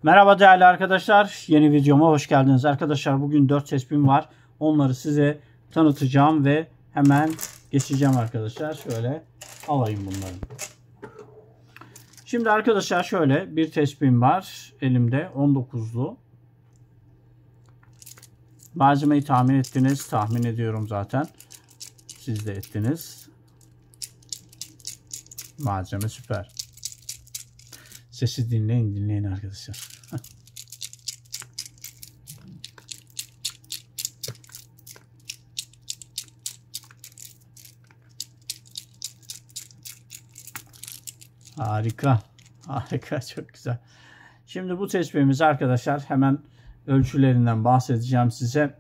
Merhaba değerli arkadaşlar. Yeni videoma hoş geldiniz. Arkadaşlar bugün 4 tespihim var. Onları size tanıtacağım ve hemen geçeceğim arkadaşlar. Şöyle alayım bunları. Şimdi arkadaşlar şöyle bir tespihim var. Elimde 19'lu. Malzemeyi tahmin ettiniz. Tahmin ediyorum zaten. Siz de ettiniz. Malzeme süper. Sesi dinleyin arkadaşlar. Harika. Harika. Çok güzel. Şimdi bu tespihimiz arkadaşlar hemen ölçülerinden bahsedeceğim size.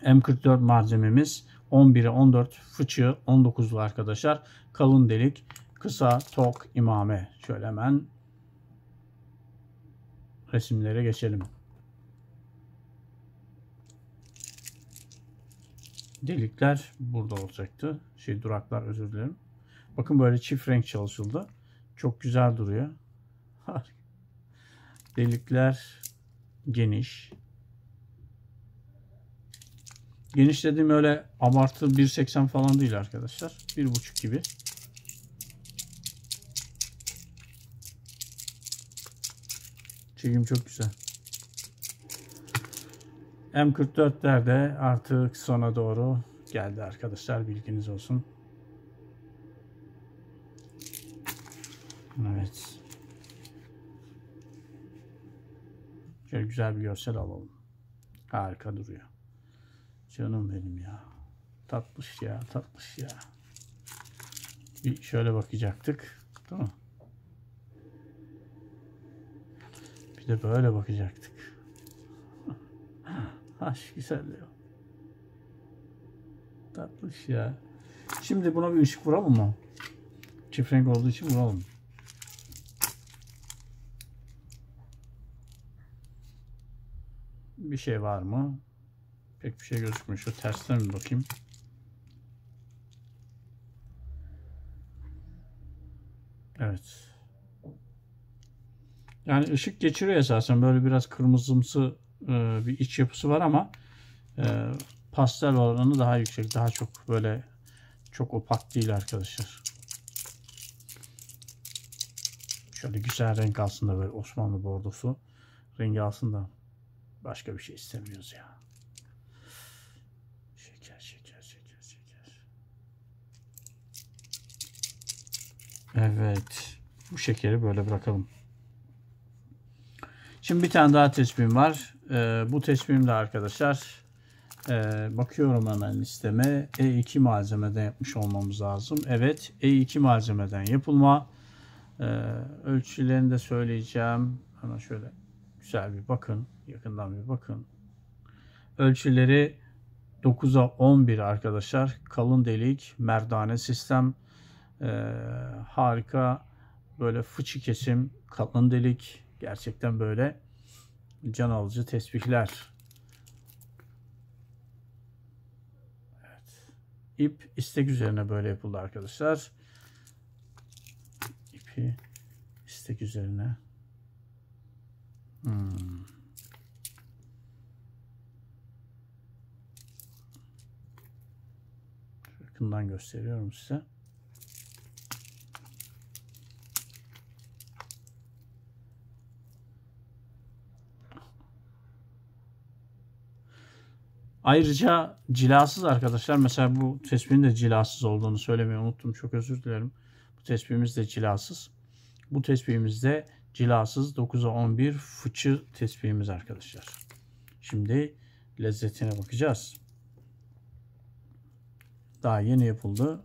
M44 malzememiz 11'e 14 fıçı 19'lu arkadaşlar. Kalın delik, kısa tok imame. Şöyle hemen resimlere geçelim. Delikler burada olacaktı. Duraklar, özür dilerim. Bakın böyle çift renk çalışıldı. Çok güzel duruyor. Delikler geniş. Geniş dediğim öyle abartı 1.80 falan değil arkadaşlar. 1.5 gibi. Çekim çok güzel. M44'ler de artık sona doğru geldi arkadaşlar. Bilginiz olsun. Evet. Şöyle güzel bir görsel alalım. Harika duruyor. Canım benim ya. Tatlış ya, tatlış ya. Bir şöyle bakacaktık. Değil mi? Bir de böyle bakacaktık. Aşk güzelliği. Tatlış ya. Şimdi buna bir ışık vuralım mı? Çift renk olduğu için vuralım. Bir şey var mı? Pek bir şey gözükmüyor. Şu tersten bir bakayım. Evet. Yani ışık geçiriyor esasen. Böyle biraz kırmızımsı bir iç yapısı var ama pastel oranı daha yüksek. Daha çok böyle çok opak değil arkadaşlar. Şöyle güzel renk alsın da böyle Osmanlı bordosu rengi alsın da başka bir şey istemiyoruz ya. Şeker. Evet. Bu şekeri böyle bırakalım. Şimdi bir tane daha tespihim var. Bu tespihim de arkadaşlar bakıyorum hemen listeme. E2 malzemeden yapmış olmamız lazım. Evet. E2 malzemeden yapılma. Ölçülerini de söyleyeceğim. Hemen şöyle güzel bir bakın. Yakından bir bakın. Ölçüleri 9'a 11 arkadaşlar. Kalın delik, merdane sistem. Harika. Böyle fıçı kesim, kalın delik. Gerçekten böyle can alıcı tespihler. Evet. İp istek üzerine böyle yapıldı arkadaşlar. İpi istek üzerine. Yakından gösteriyorum size. Ayrıca cilasız arkadaşlar. Mesela bu tespihin de cilasız olduğunu söylemeyi unuttum. Çok özür dilerim. Bu tespihimiz de cilasız. Bu tespihimiz de cilasız 9'a 11 fıçı tespihimiz arkadaşlar. Şimdi lezzetine bakacağız. Daha yeni yapıldı.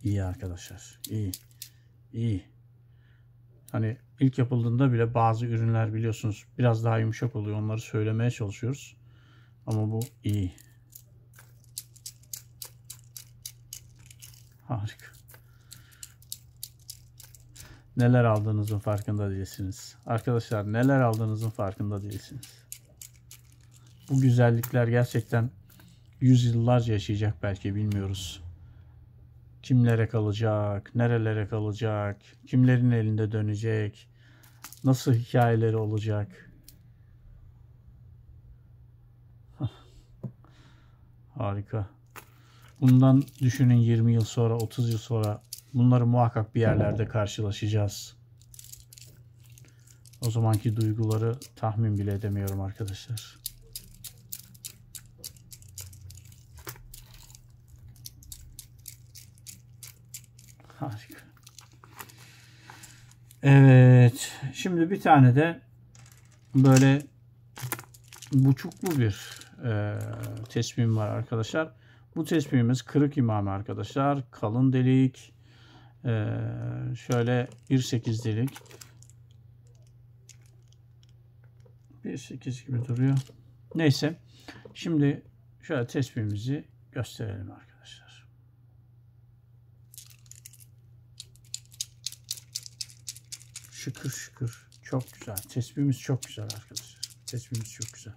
İyi arkadaşlar. İyi. Hani ilk yapıldığında bile bazı ürünler biliyorsunuz biraz daha yumuşak oluyor. Onları söylemeye çalışıyoruz. Ama bu iyi. Harika. Neler aldığınızın farkında değilsiniz. Arkadaşlar neler aldığınızın farkında değilsiniz. Bu güzellikler gerçekten yüzyıllarca yaşayacak belki, bilmiyoruz. Kimlere kalacak, nerelere kalacak, kimlerin elinde dönecek. Nasıl hikayeleri olacak? Harika. Bundan düşünün 20 yıl sonra, 30 yıl sonra bunları muhakkak bir yerlerde karşılaşacağız. O zamanki duyguları tahmin bile edemiyorum arkadaşlar. Harika. Evet. Şimdi bir tane de böyle buçuklu bir tesbihim var arkadaşlar. Bu tesbihimiz kırık imame arkadaşlar. Kalın delik. Şöyle 1.8 delik. 1.8 gibi duruyor. Neyse. Şimdi şöyle tesbihimizi gösterelim arkadaşlar. Şıkır şıkır. Çok güzel. Tesbihimiz çok güzel arkadaşlar. Tesbihimiz çok güzel.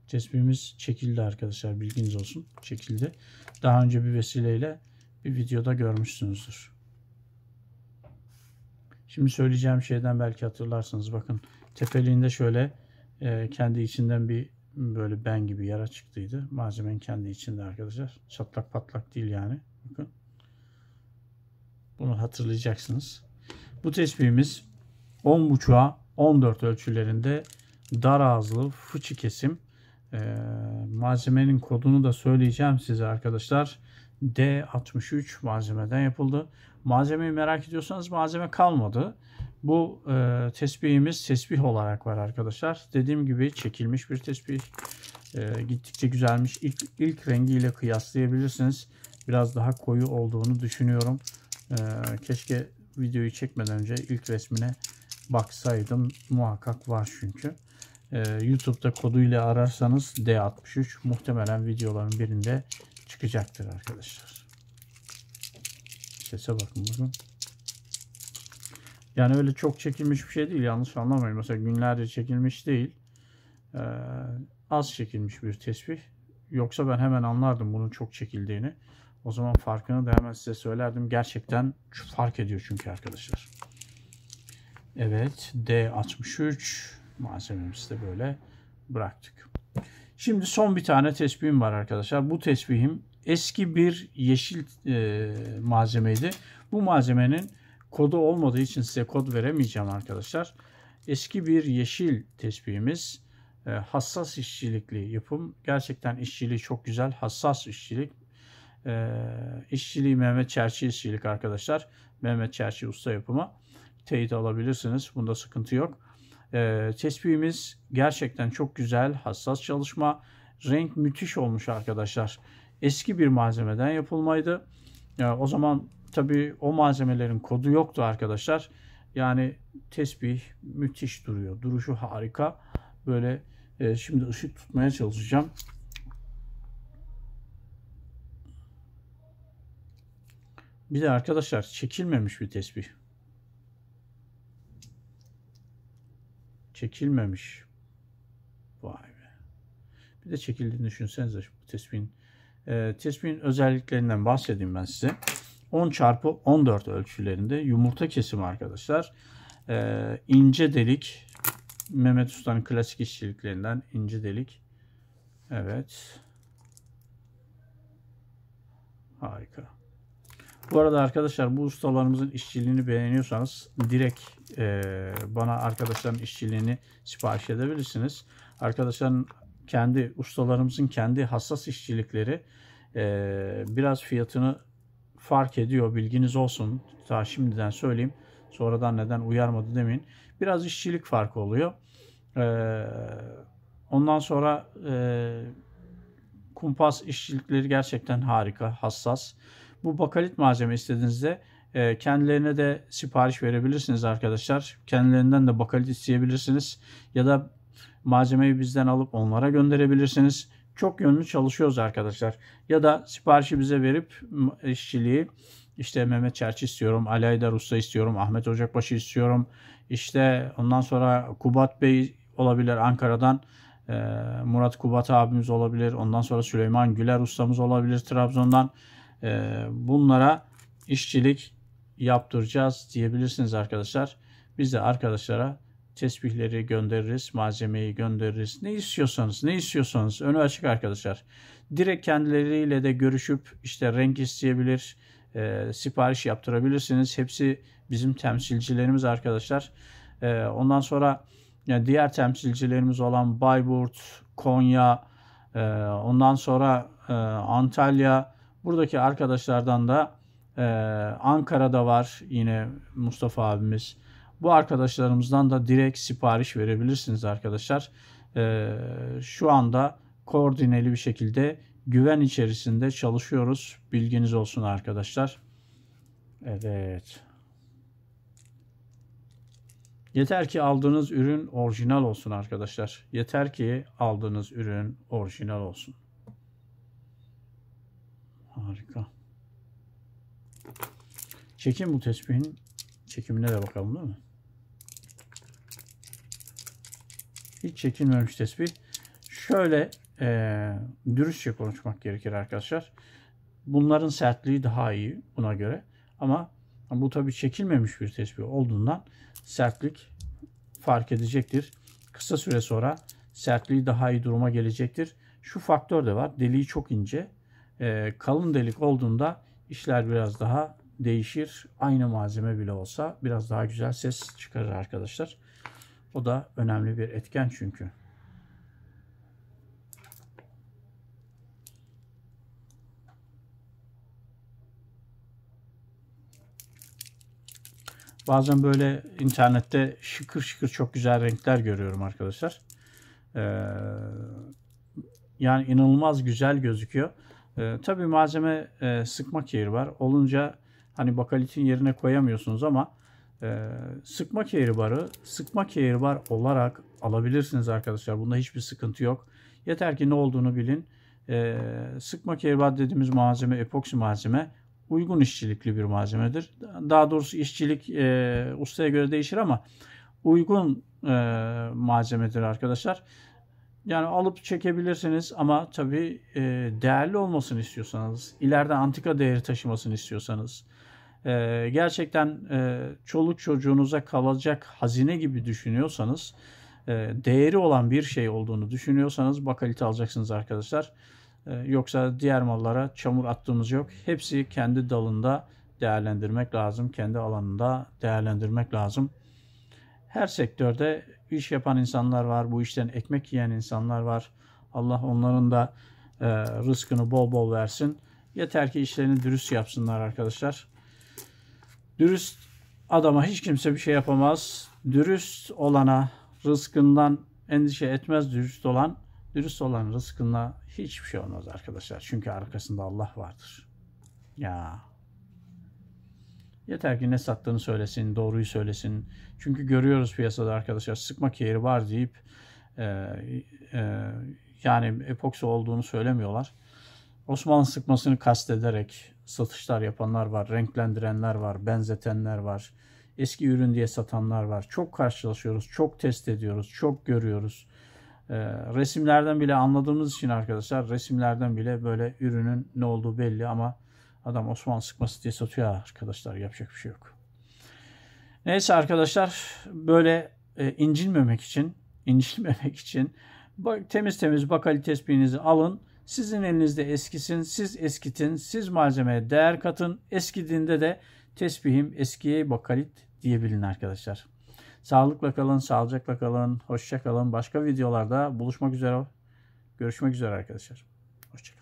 Tesbihimiz çekildi arkadaşlar. Bilginiz olsun. Çekildi. Daha önce bir vesileyle bir videoda görmüşsünüzdür. Şimdi söyleyeceğim şeyden belki hatırlarsınız. Bakın tepeliğinde şöyle kendi içinden bir böyle ben gibi yara çıktıydı. Malzemenin kendi içinde arkadaşlar. Çatlak patlak değil yani. Bakın. Bunu hatırlayacaksınız. Bu tesbihimiz 10.5'a 14 ölçülerinde dar ağızlı fıçı kesim. Malzemenin kodunu da söyleyeceğim size arkadaşlar. D63 malzemeden yapıldı. Malzemeyi merak ediyorsanız malzeme kalmadı. Bu tesbihimiz tesbih olarak var arkadaşlar. Dediğim gibi çekilmiş bir tesbih. Gittikçe güzelmiş. İlk rengiyle kıyaslayabilirsiniz. Biraz daha koyu olduğunu düşünüyorum. Keşke videoyu çekmeden önce ilk resmine baksaydım. Muhakkak var çünkü. YouTube'da koduyla ararsanız D63 muhtemelen videoların birinde çıkacaktır arkadaşlar. Sese bakın. Yani öyle çok çekilmiş bir şey değil. Yanlış anlamayın. Mesela günlerce çekilmiş değil. Az çekilmiş bir tesbih. Yoksa ben hemen anlardım bunun çok çekildiğini. O zaman farkını da hemen size söylerdim. Gerçekten fark ediyor çünkü arkadaşlar. Evet. D63 malzememizi de böyle bıraktık. Şimdi son bir tane tesbihim var arkadaşlar. Bu tesbihim eski bir yeşil malzemeydi. Bu malzemenin kodu olmadığı için size kod veremeyeceğim arkadaşlar. Eski bir yeşil tesbihimiz. Hassas işçilikli yapım. Gerçekten işçiliği çok güzel. Hassas işçilik. İşçiliği Mehmet Çerçi işçilik arkadaşlar. Mehmet Çerçi usta yapımı. Teyit alabilirsiniz. Bunda sıkıntı yok. Tesbihimiz gerçekten çok güzel. Hassas çalışma. Renk müthiş olmuş arkadaşlar. Eski bir malzemeden yapılmaydı. O zaman tabii o malzemelerin kodu yoktu arkadaşlar. Yani tesbih müthiş duruyor. Duruşu harika. Böyle şimdi ışık tutmaya çalışacağım. Bir de arkadaşlar çekilmemiş bir tesbih. Çekilmemiş. Vay be. Bir de çekildiğini düşünsenize bu tesbihin. Tesbihin özelliklerinden bahsedeyim ben size. 10x14 ölçülerinde yumurta kesimi arkadaşlar. İnce delik. Mehmet Usta'nın klasik işçiliklerinden ince delik. Evet. Harika. Bu arada arkadaşlar bu ustalarımızın işçiliğini beğeniyorsanız direkt bana arkadaşların işçiliğini sipariş edebilirsiniz. Arkadaşların kendi ustalarımızın kendi hassas işçilikleri biraz fiyatını fark ediyor. Bilginiz olsun. Daha şimdiden söyleyeyim. Sonradan neden uyarmadı demeyin. Biraz işçilik farkı oluyor. Ondan sonra kumpas işçilikleri gerçekten harika, hassas. Bu bakalit malzeme istediğinizde kendilerine de sipariş verebilirsiniz arkadaşlar. Kendilerinden de bakalit isteyebilirsiniz. Ya da malzemeyi bizden alıp onlara gönderebilirsiniz. Çok yönlü çalışıyoruz arkadaşlar. Ya da siparişi bize verip işçiliği işte Mehmet Çerçi istiyorum, Ali Aydar Usta istiyorum, Ahmet Ocakbaşı istiyorum. İşte ondan sonra Kubat Bey olabilir Ankara'dan. Murat Kubat abimiz olabilir. Ondan sonra Süleyman Güler ustamız olabilir Trabzon'dan. Bunlara işçilik yaptıracağız diyebilirsiniz arkadaşlar. Biz de arkadaşlara tesbihleri göndeririz, malzemeyi göndeririz. Ne istiyorsanız önü açık arkadaşlar. Direkt kendileriyle de görüşüp işte renk isteyebilir, sipariş yaptırabilirsiniz. Hepsi bizim temsilcilerimiz arkadaşlar. Ondan sonra yani diğer temsilcilerimiz olan Bayburt, Konya, ondan sonra Antalya, buradaki arkadaşlardan da Ankara'da var yine Mustafa abimiz. Bu arkadaşlarımızdan da direkt sipariş verebilirsiniz arkadaşlar. Şu anda koordineli bir şekilde güven içerisinde çalışıyoruz. Bilginiz olsun arkadaşlar. Evet. Yeter ki aldığınız ürün orijinal olsun arkadaşlar. Yeter ki aldığınız ürün orijinal olsun. Harika. Çekim bu tespihin çekimine de bakalım değil mi? Hiç çekilmemiş tespih. Şöyle dürüstçe konuşmak gerekir arkadaşlar. Bunların sertliği daha iyi buna göre. Ama bu tabii çekilmemiş bir tespih olduğundan sertlik fark edecektir. Kısa süre sonra sertliği daha iyi duruma gelecektir. Şu faktör de var. Deliği çok ince. Kalın delik olduğunda işler biraz daha değişir. Aynı malzeme bile olsa biraz daha güzel ses çıkarır arkadaşlar. O da önemli bir etken çünkü. Bazen böyle internette şıkır şıkır çok güzel renkler görüyorum arkadaşlar. Yani inanılmaz güzel gözüküyor. Tabii malzeme sıkmak yeri var. Olunca hani bakalitin yerine koyamıyorsunuz ama sıkma kehribarı olarak alabilirsiniz arkadaşlar. Bunda hiçbir sıkıntı yok. Yeter ki ne olduğunu bilin. Sıkma kehribar dediğimiz malzeme epoksi malzeme. Uygun işçilikli bir malzemedir. Daha doğrusu işçilik ustaya göre değişir ama uygun malzemedir arkadaşlar. Yani alıp çekebilirsiniz ama tabii değerli olmasını istiyorsanız, ileride antika değeri taşımasını istiyorsanız, gerçekten çoluk çocuğunuza kalacak hazine gibi düşünüyorsanız, değeri olan bir şey olduğunu düşünüyorsanız bakalite alacaksınız arkadaşlar. Yoksa diğer mallara çamur attığımız yok. Hepsi kendi dalında değerlendirmek lazım. Kendi alanında değerlendirmek lazım. Her sektörde iş yapan insanlar var. Bu işten ekmek yiyen insanlar var. Allah onların da rızkını bol bol versin. Yeter ki işlerini dürüst yapsınlar arkadaşlar. Dürüst adama hiç kimse bir şey yapamaz. Dürüst olana rızkından endişe etmez dürüst olan rızkına hiçbir şey olmaz arkadaşlar. Çünkü arkasında Allah vardır. Ya. Yeter ki ne sattığını söylesin, doğruyu söylesin. Çünkü görüyoruz piyasada arkadaşlar sıkma kehri var deyip yani epoksi olduğunu söylemiyorlar. Osmanlı sıkmasını kastederek satışlar yapanlar var, renklendirenler var, benzetenler var. Eski ürün diye satanlar var. Çok karşılaşıyoruz, çok test ediyoruz, çok görüyoruz. Resimlerden bile anladığımız için arkadaşlar, resimlerden bile böyle ürünün ne olduğu belli ama adam Osmanlı sıkması diye satıyor arkadaşlar. Yapacak bir şey yok. Neyse arkadaşlar, böyle incilmemek için temiz bakali tespihinizi alın. Sizin elinizde eskisin, siz eskitin, siz malzemeye değer katın. Eskidiğinde de tesbihim eskiye bakalit diyebilin arkadaşlar. Sağlıkla kalın, sağlıcakla kalın, hoşça kalın. Başka videolarda buluşmak üzere. Görüşmek üzere arkadaşlar. Hoşça kalın.